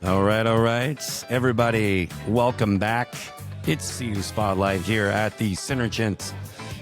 All right. Everybody, welcome back. It's CU Spotlight here at the Synergent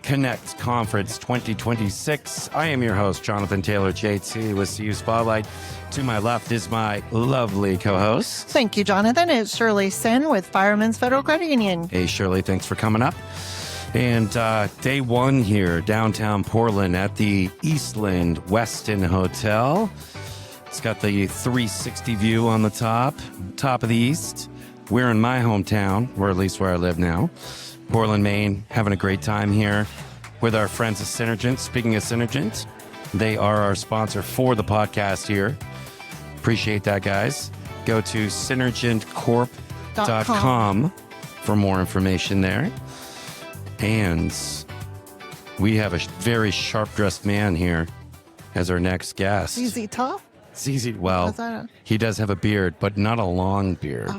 Connect Conference 2026. I am your host, Jonathan Taylor, JT, with CU Spotlight. To my left is my lovely co-host. Thank you, Jonathan. It's Shirley Sin with Firemen's Federal Credit Union. Hey, Shirley, thanks for coming up. And day one here, downtown Portland at the Eastland Westin Hotel. It's got the 360 view on the top of the East. We're in my hometown, or at least where I live now, Portland, Maine, having a great time here with our friends at Synergent. Speaking of Synergent, they are our sponsor for the podcast here. Appreciate that, guys. Go to synergentcorp.com for more information there. And we have a very sharp-dressed man here as our next guest. Easy tough? ZZ, well, he does have a beard, but not a long beard.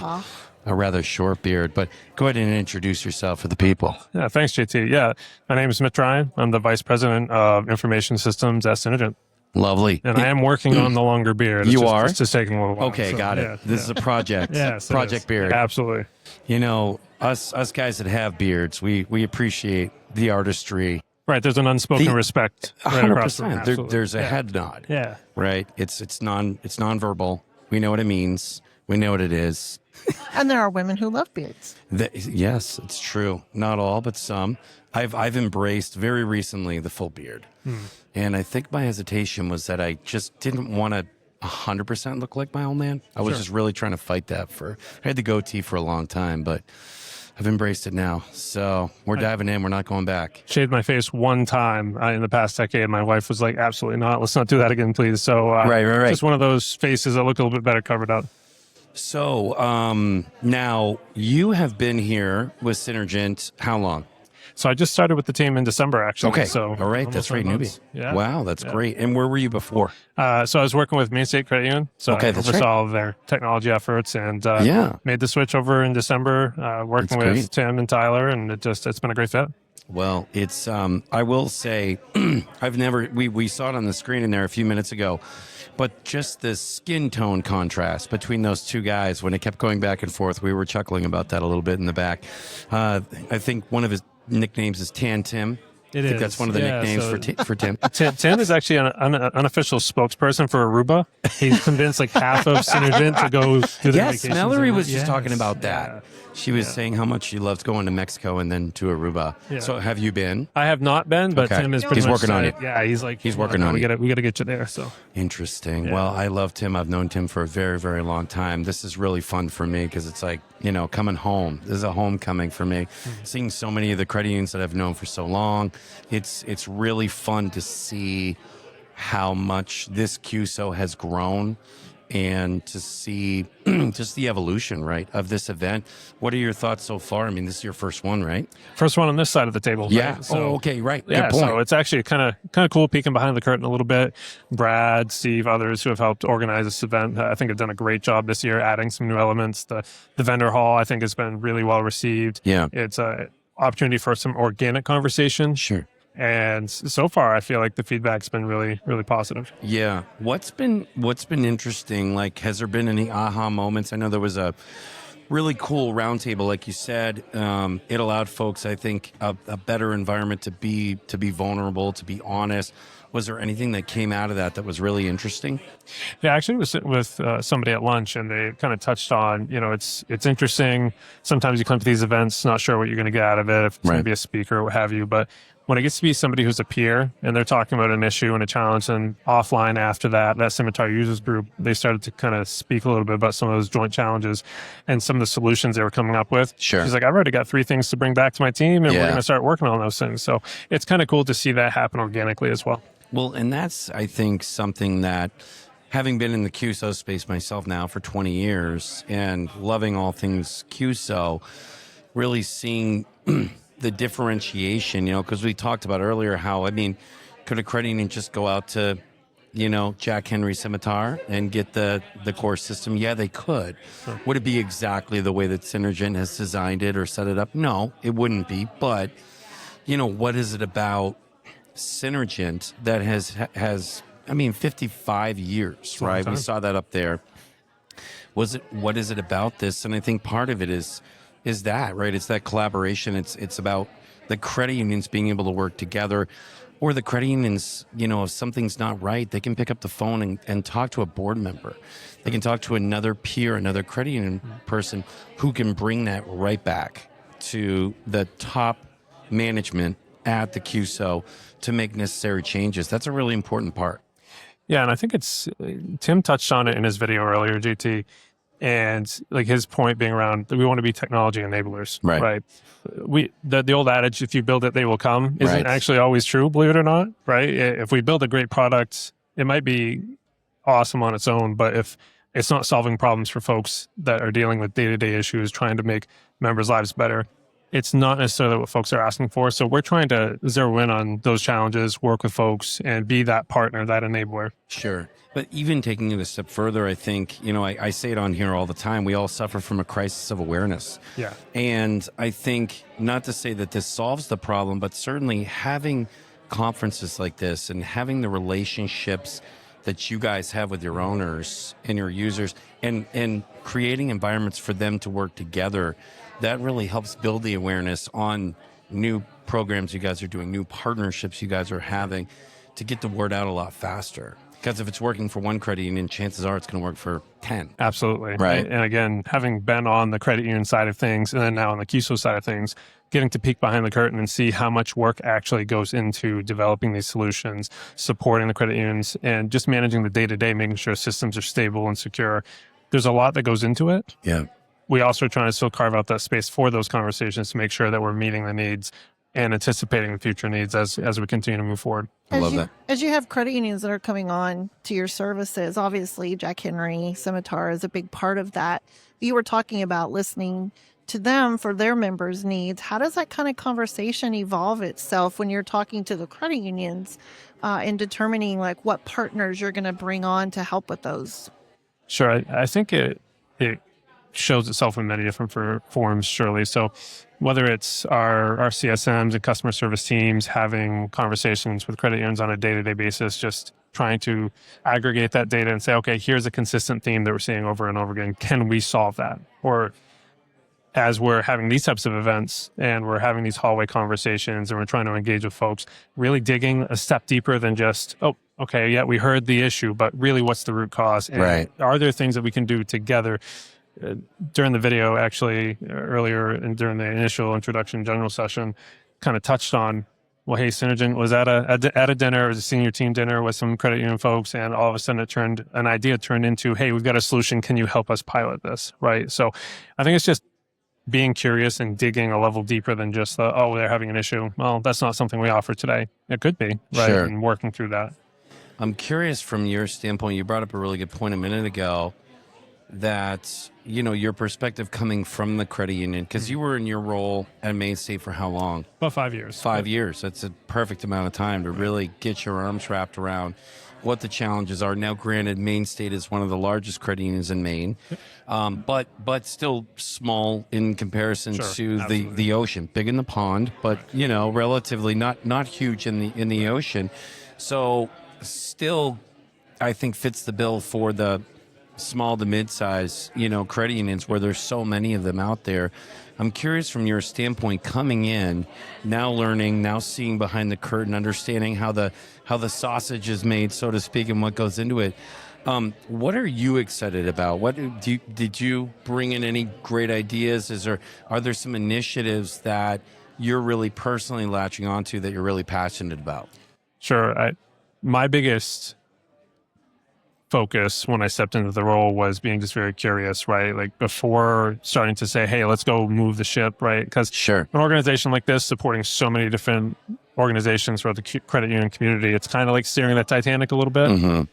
A rather short beard. But go ahead and introduce yourself for the people. Yeah, thanks, JT. Yeah, my name is Mitch Ryan. I'm the Vice President of Information Systems at Synergent. Lovely. And I am working on the longer beard. It's just taking a little while. Okay, so, got it. This is a project. Yes, project beard. Absolutely. You know, us guys that have beards, we appreciate the artistry. Right, there's an unspoken respect. 100%. There's a head nod. Yeah. Right. It's nonverbal. We know what it means. We know what it is. And there are women who love beards. Yes, it's true. Not all, but some. I've embraced very recently the full beard. And I think my hesitation was that I just didn't want to 100% look like my old man. I was just really trying to fight that I had the goatee for a long time, but I've embraced it now. So we're diving in. We're not going back. Shaved my face one time in the past decade. My wife was like, absolutely not. Let's not do that again, please. So right. Just one of those faces that look a little bit better covered up. So now you have been here with Synergent how long? So I just started with the team in December, actually. Okay. So all right. That's right, newbie. Yeah. Wow, that's great. And where were you before? So I was working with Main State Credit Union. So I oversaw all of their technology efforts and made the switch over in December, working with Tim and Tyler, and it's been a great fit. Well, it's I will say we saw it on the screen in there a few minutes ago, but just the skin tone contrast between those two guys when it kept going back and forth, we were chuckling about that a little bit in the back. I think one of his nicknames is Tan Tim. I think that's one of the nicknames for Tim. Tim is actually an unofficial spokesperson for Aruba. He's convinced like half of Synergent to go to the vacations. Yes, Mallory was just talking about that. Yeah. She was saying how much she loves going to Mexico and then to Aruba. Yeah. So have you been? I have not been, but Tim is he's working on it. Yeah, he's working on it. We got to get you there. So interesting. Yeah. Well, I love Tim. I've known Tim for a very, very long time. This is really fun for me because it's like, coming home. This is a homecoming for me. Seeing so many of the credit unions that I've known for so long, it's really fun to see how much this QSO has grown. And to see just the evolution, right, of this event. What are your thoughts so far? I mean, this is your first one, right? First one on this side of the table. Yeah. Right? So, okay, right. Yeah, good point. So it's actually kind of cool peeking behind the curtain a little bit. Brad, Steve, others who have helped organize this event, I think have done a great job this year, adding some new elements. The vendor hall, I think, has been really well received. Yeah. It's an opportunity for some organic conversation. Sure. And so far, I feel like the feedback's been really, really positive. Yeah. What's been interesting? Like, has there been any aha moments? I know there was a really cool roundtable, like you said. It allowed folks, I think, a better environment to be vulnerable, to be honest. Was there anything that came out of that was really interesting? Yeah, actually, I was sitting with somebody at lunch, and they kind of touched on, it's interesting. Sometimes you come to these events, not sure what you're going to get out of it, if it's going to be a speaker or what have you, but when it gets to be somebody who's a peer and they're talking about an issue and a challenge, and offline after that Scimitar users group, they started to kind of speak a little bit about some of those joint challenges and some of the solutions they were coming up with. Sure. She's like, I've already got 3 things to bring back to my team, and we're going to start working on those things. So it's kind of cool to see that happen organically as well. Well, and that's, I think, something that, having been in the QSO space myself now for 20 years and loving all things QSO, really seeing the differentiation, because we talked about earlier how, could a credit union just go out to, Jack Henry Scimitar and get the core system? Yeah, they could. Sure. Would it be exactly the way that Synergent has designed it or set it up? No, it wouldn't be. But, what is it about Synergent that has 55 years, right? We saw that up there. what is it about this? And I think part of it is that, right? It's that collaboration. It's about the credit unions being able to work together, or the credit unions, if something's not right, they can pick up the phone and talk to a board member. They can talk to another peer, another credit union person who can bring that right back to the top management at the QSO to make necessary changes. That's a really important part. Yeah, and I think Tim touched on it in his video earlier, GT, and like his point being around we want to be technology enablers, right? The old adage, if you build it, they will come, isn't actually always true, believe it or not, right? If we build a great product, it might be awesome on its own, but if it's not solving problems for folks that are dealing with day-to-day issues, trying to make members' lives better, it's not necessarily what folks are asking for. So we're trying to zero in on those challenges, work with folks, and be that partner, that enabler. Sure. But even taking it a step further, I think, I say it on here all the time, we all suffer from a crisis of awareness. Yeah. And I think, not to say that this solves the problem, but certainly having conferences like this and having the relationships that you guys have with your owners and your users and creating environments for them to work together, that really helps build the awareness on new programs you guys are doing, new partnerships you guys are having to get the word out a lot faster. Because if it's working for one credit union, chances are it's going to work for 10. Absolutely. Right. And again, having been on the credit union side of things and then now on the QSO side of things, getting to peek behind the curtain and see how much work actually goes into developing these solutions, supporting the credit unions, and just managing the day-to-day, making sure systems are stable and secure. There's a lot that goes into it. Yeah. We also are trying to still carve out that space for those conversations to make sure that we're meeting the needs and anticipating the future needs as we continue to move forward. I love that. As you have credit unions that are coming on to your services, obviously Jack Henry, Scimitar is a big part of that. You were talking about listening to them for their members' needs. How does that kind of conversation evolve itself when you're talking to the credit unions and determining like what partners you're going to bring on to help with those? Sure. I think it shows itself in many different forms, surely. So whether it's our CSMs and customer service teams having conversations with credit unions on a day-to-day basis, just trying to aggregate that data and say, okay, here's a consistent theme that we're seeing over and over again. Can we solve that? Or as we're having these types of events and we're having these hallway conversations and we're trying to engage with folks, really digging a step deeper than just, oh, okay, yeah, we heard the issue, but really what's the root cause? And are there things that we can do together? During the video, actually, earlier and during the initial introduction general session, kind of touched on, well, hey, Synergent was at a dinner, it was a senior team dinner with some credit union folks, and all of a sudden an idea turned into, hey, we've got a solution, can you help us pilot this, right? So I think it's just being curious and digging a level deeper than just they're having an issue. Well, that's not something we offer today. It could be, right? Sure. And working through that. I'm curious from your standpoint, you brought up a really good point a minute ago, that, your perspective coming from the credit union, because you were in your role at Main State for how long? About 5 years. 5 years. That's a perfect amount of time to really get your arms wrapped around what the challenges are. Now, granted, Main State is one of the largest credit unions in Maine, but still small in comparison to the ocean. Big in the pond, but relatively not huge in the ocean. So still, I think fits the bill for the small to mid-size, credit unions where there's so many of them out there. I'm curious from your standpoint, coming in, now learning, now seeing behind the curtain, understanding how the sausage is made, so to speak, and what goes into it. What are you excited about? Did you bring in any great ideas? Are there some initiatives that you're really personally latching onto that you're really passionate about? Sure. My biggest focus when I stepped into the role was being just very curious, right? Like before starting to say, hey, let's go move the ship, right? Because an organization like this supporting so many different organizations throughout the credit union community, it's kind of like steering the Titanic a little bit. Mm-hmm.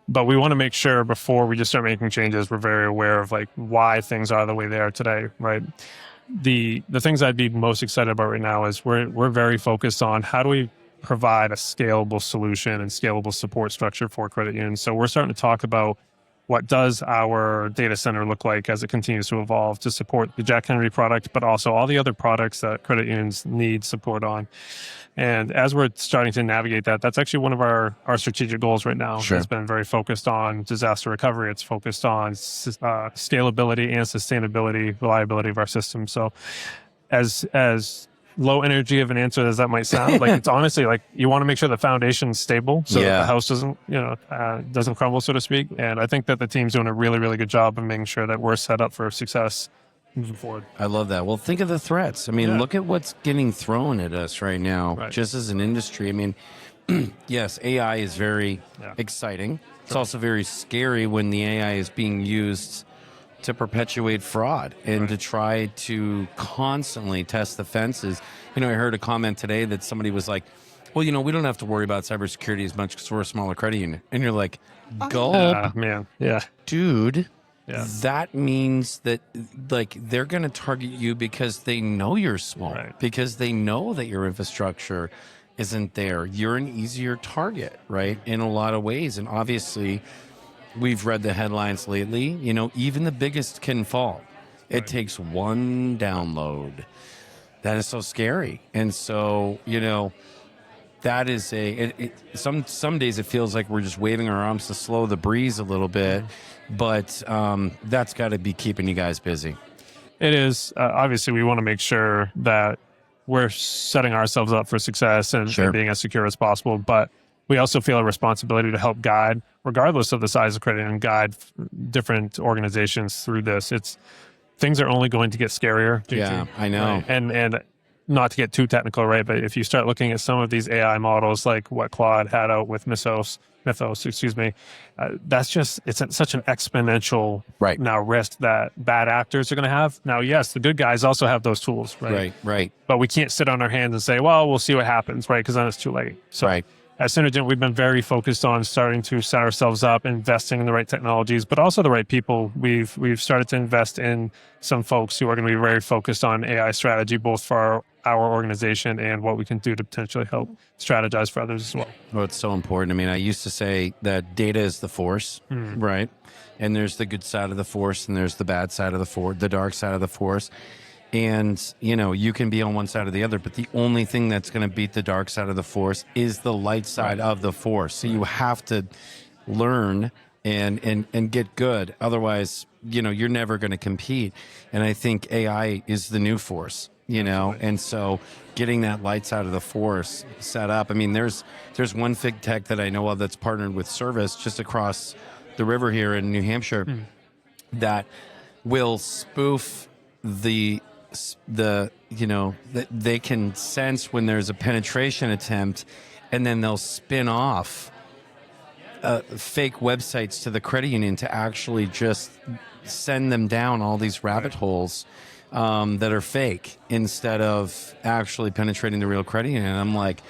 But we want to make sure before we just start making changes, we're very aware of like why things are the way they are today, right? The things I'd be most excited about right now is we're very focused on how do we provide a scalable solution and scalable support structure for credit unions. So we're starting to talk about what does our data center look like as it continues to evolve to support the Jack Henry product, but also all the other products that credit unions need support on. And as we're starting to navigate that, that's actually one of our strategic goals right now. Sure. It's been very focused on disaster recovery. It's focused on scalability and sustainability, reliability of our system. So as low energy of an answer as that might sound, like it's honestly like you want to make sure the foundation's stable so that the house doesn't, doesn't crumble, so to speak. And I think that the team's doing a really, really good job of making sure that we're set up for success moving forward. I love that. Well, think of the threats. I mean, look at what's getting thrown at us right now, just as an industry. I mean, yes, AI is very exciting. It's also very scary when the AI is being used to perpetuate fraud and to try to constantly test the fences. I heard a comment today that somebody was like, well, we don't have to worry about cybersecurity as much because we're a smaller credit union. And you're like, gulp. Man. Yeah. Dude. Yeah. That means that like they're going to target you because they know you're small, because they know that your infrastructure isn't there. You're an easier target, right? In a lot of ways. And obviously, we've read the headlines lately, even the biggest can fall. It takes one download. That is so scary. And so, that is some days it feels like we're just waving our arms to slow the breeze a little bit, but that's got to be keeping you guys busy. It is. Obviously, we want to make sure that we're setting ourselves up for success and being as secure as possible, but we also feel a responsibility to help guide, regardless of the size of credit, and guide different organizations through this. Things are only going to get scarier. Yeah, I know. Right? And not to get too technical, right? But if you start looking at some of these AI models, like what Claude had out with Mythos, that's it's such an exponential now risk that bad actors are going to have. Now, yes, the good guys also have those tools, right? Right. But we can't sit on our hands and say, well, we'll see what happens, right? Because then it's too late. So at Synergent, we've been very focused on starting to set ourselves up, investing in the right technologies, but also the right people. We've started to invest in some folks who are going to be very focused on AI strategy, both for our organization and what we can do to potentially help strategize for others as well. Well, it's so important. I mean, I used to say that data is the force, right? And there's the good side of the force, and there's the bad side of the force, the dark side of the force. And, you can be on one side or the other, but the only thing that's going to beat the dark side of the force is the light side of the force. So you have to learn and get good. Otherwise, you're never going to compete. And I think AI is the new force, and so getting that light side of the force set up. I mean, there's one fig tech that I know of that's partnered with Service just across the river here in New Hampshire that will spoof that they can sense when there's a penetration attempt, and then they'll spin off fake websites to the credit union to actually just send them down all these rabbit holes that are fake instead of actually penetrating the real credit union. And I'm like,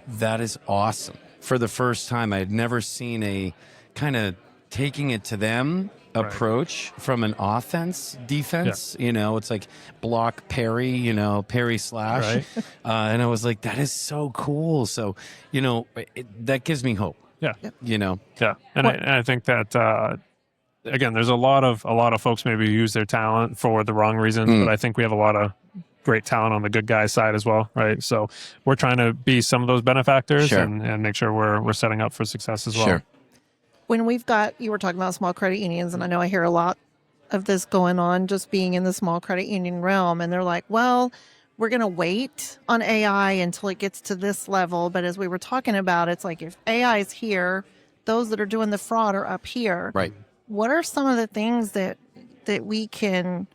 that is awesome. For the first time, I had never seen a kind of taking it to them approach from an defense. It's like block parry, parry slash. And I was like, that is so cool. So, that gives me hope. Yeah. And I think that, again, there's a lot of folks maybe who use their talent for the wrong reasons, but I think we have a lot of great talent on the good guy side as well, right? So we're trying to be some of those benefactors and make sure we're setting up for success as well. When you were talking about small credit unions, and I know I hear a lot of this going on just being in the small credit union realm, and they're like, well, we're going to wait on AI until it gets to this level. But as we were talking about, it's like if AI is here, those that are doing the fraud are up here. Right. What are some of the things that we can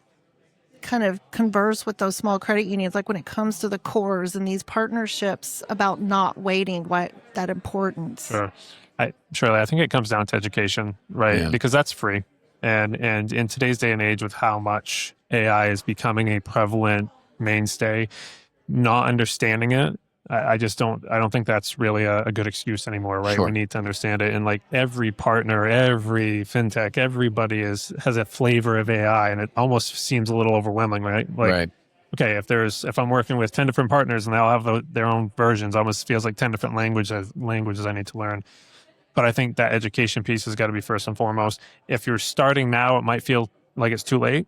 kind of converse with those small credit unions, like when it comes to the cores and these partnerships, about not waiting, why that importance? Sure. Shirley, I think it comes down to education, right? Because that's free. And in today's day and age, with how much AI is becoming a prevalent mainstay, not understanding it, I don't think that's really a good excuse anymore, right? We need to understand it. And like every partner, every fintech, everybody has a flavor of AI, and it almost seems a little overwhelming, right? Okay, if I'm working with 10 different partners and they all have their own versions, almost feels like 10 different languages I need to learn. But I think that education piece has got to be first and foremost. If you're starting now, it might feel like it's too late,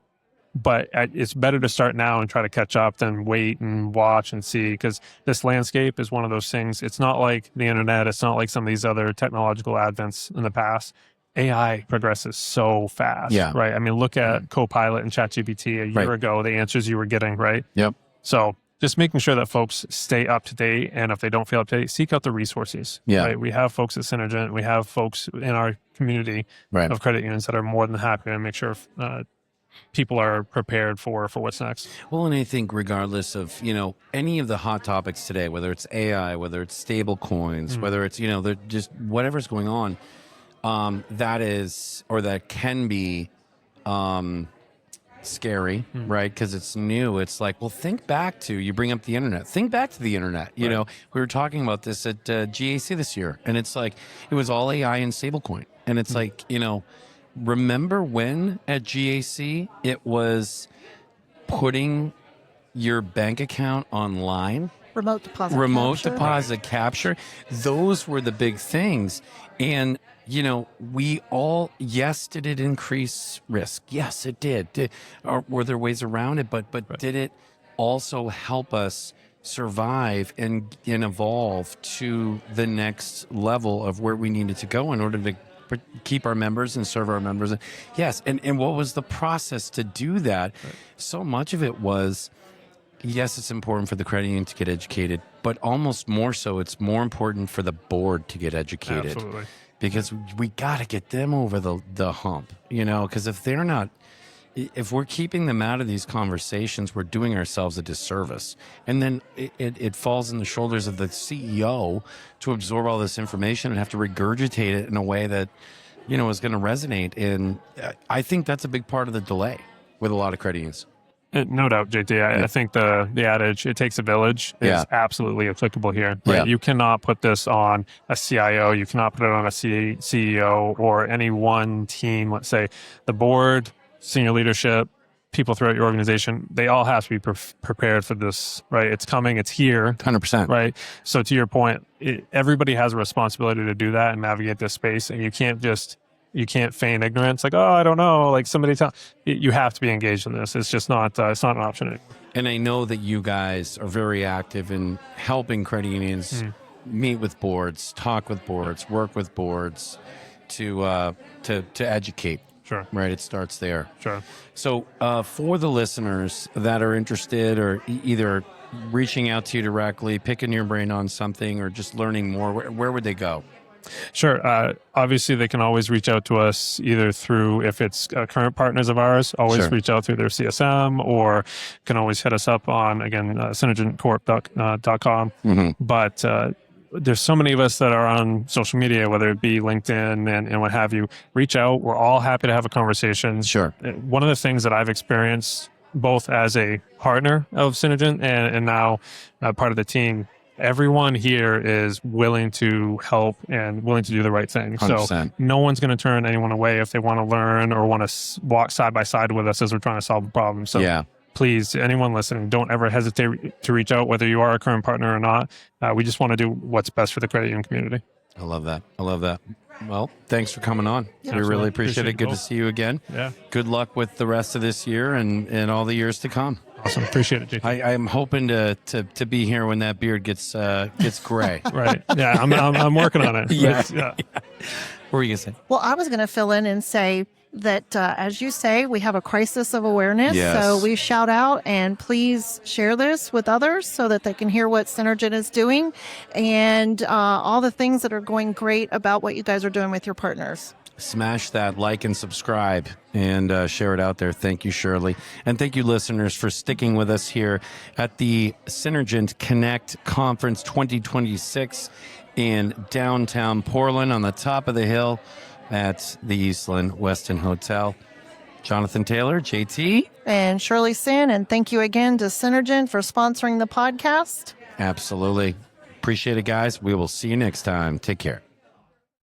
but it's better to start now and try to catch up than wait and watch and see, because this landscape is one of those things. It's not like the internet. It's not like some of these other technological advents in the past. AI progresses so fast, right? I mean, look at Copilot and ChatGPT a year ago, the answers you were getting, right? Yep. So just making sure that folks stay up to date. And if they don't feel up to date, seek out the resources. Yeah. Right? We have folks at Synergent. We have folks in our community of credit unions that are more than happy to make sure people are prepared for what's next. Well, and I think regardless of, any of the hot topics today, whether it's AI, whether it's stable coins, whether it's, they're just whatever's going on, that is, or that can be scary, right? Because it's new. It's like, well, think back to, you bring up the internet. Think back to the internet. You know, we were talking about this at GAC this year, and it's like, it was all AI and stablecoin. And it's like, remember when at GAC it was putting your bank account online? Remote deposit capture. Those were the big things. And we all, yes, did it increase risk? Yes, it did. Or were there ways around it? But did it also help us survive and evolve to the next level of where we needed to go in order to keep our members and serve our members? Yes. And what was the process to do that? So much of it was, yes, it's important for the credit union to get educated, but almost more so, it's more important for the board to get educated. Absolutely. Because we got to get them over the hump, because if we're keeping them out of these conversations, we're doing ourselves a disservice. And then it falls in the shoulders of the CEO to absorb all this information and have to regurgitate it in a way that, is going to resonate. And I think that's a big part of the delay with a lot of credit unions. No doubt, JT. I think the adage, it takes a village, is absolutely applicable here. Right? Yeah. You cannot put this on a CIO. You cannot put it on a CEO or any one team. Let's say the board, senior leadership, people throughout your organization, they all have to be prepared for this, right? It's coming. It's here. 100%. Right? So to your point, everybody has a responsibility to do that and navigate this space. And you can't feign ignorance, like, oh, I don't know, like somebody tell. You have to be engaged in this. It's just not, it's not an option anymore. And I know that you guys are very active in helping credit unions meet with boards, talk with boards, work with boards to educate. Sure. Right, it starts there. Sure. So for the listeners that are interested or either reaching out to you directly, picking your brain on something, or just learning more, where would they go? Sure. Obviously, they can always reach out to us either through, if it's current partners of ours, always reach out through their CSM, or can always hit us up on, again, synergentcorp.com. But there's so many of us that are on social media, whether it be LinkedIn and what have you. Reach out. We're all happy to have a conversation. Sure. One of the things that I've experienced, both as a partner of Synergent and now part of the team, everyone here is willing to help and willing to do the right thing. 100%. So no one's going to turn anyone away if they want to learn or want to walk side by side with us as we're trying to solve a problem. So please, anyone listening, don't ever hesitate to reach out, whether you are a current partner or not. We just want to do what's best for the credit union community. I love that. Well, thanks for coming on. Yeah. We really appreciate it. Good to see you again. Yeah. Good luck with the rest of this year and all the years to come. Awesome. Appreciate it, JT. I'm hoping to be here when that beard gets gray. Right. Yeah. I'm working on it. Yeah. Yeah. What were you going to say? Well, I was going to fill in and say that, as you say, we have a crisis of awareness. Yes. So we shout out, and please share this with others so that they can hear what Synergent is doing and all the things that are going great about what you guys are doing with your partners. Smash that like and subscribe and share it out there. Thank you, Shirley. And thank you, listeners, for sticking with us here at the Synergent Connect Conference 2026 in downtown Portland on the top of the hill at the Eastland Westin Hotel. Jonathan Taylor, JT. And Shirley Sin. And thank you again to Synergent for sponsoring the podcast. Absolutely. Appreciate it, guys. We will see you next time. Take care.